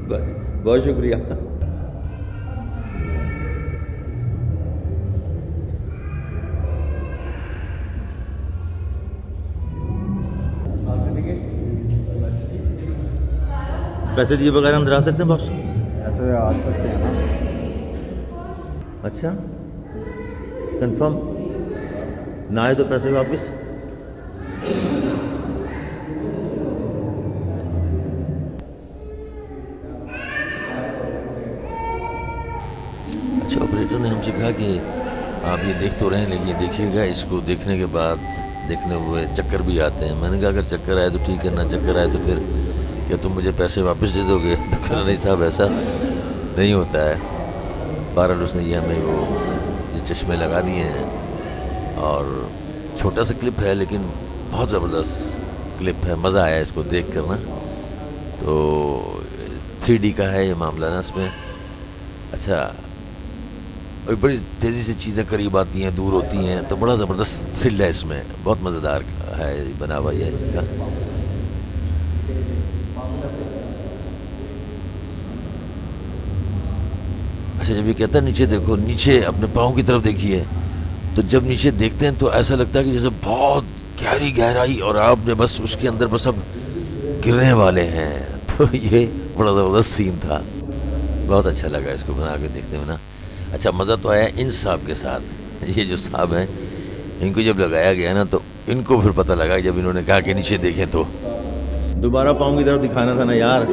बस, बहुत शुक्रिया। पैसे दिए बगैर अंदर आ सकते हैं बॉस? ऐसे आ सकते हैं ना। अच्छा, कंफर्म ना आए तो पैसे वापस? अच्छा, ऑपरेटर ने हमसे कहा कि आप ये देख तो रहे हैं, लेकिन देखिएगा, इसको देखने के बाद देखने हुए चक्कर भी आते हैं। मैंने कहा अगर चक्कर आए तो ठीक है, ना चक्कर आए तो फिर क्या तुम मुझे पैसे वापस दे दोगे? तो कहा नहीं साहब, ऐसा नहीं होता है। बहरहाल उसने ये हमें वो ये चश्मे लगा दिए हैं, और छोटा सा क्लिप है लेकिन बहुत ज़बरदस्त क्लिप है, मज़ा आया इसको देख कर ना। तो 3D का है ये मामला ना इसमें। अच्छा, और बड़ी तेज़ी से चीज़ें करीब आती हैं, दूर होती हैं, तो बड़ा ज़बरदस्त थ्रिल है इसमें, बहुत मज़ेदार है बना हुआ ये इसका। अच्छा, जब ये कहता है नीचे देखो, नीचे अपने पाँव की तरफ देखिए, तो जब नीचे देखते हैं तो ऐसा लगता है कि जैसे बहुत गहरी गहराई और आपने बस उसके अंदर बस अब गिरने वाले हैं। तो ये बड़ा ज़बरदस्त सीन था, बहुत अच्छा लगा इसको बना के देखने में ना। अच्छा, मज़ा तो आया इन साहब के साथ। ये जो साहब हैं, इनको जब लगाया गया ना तो इनको फिर पता लगा जब इन्होंने कहा कि नीचे देखें, तो दोबारा पाँव की तरफ दिखाना था ना यार।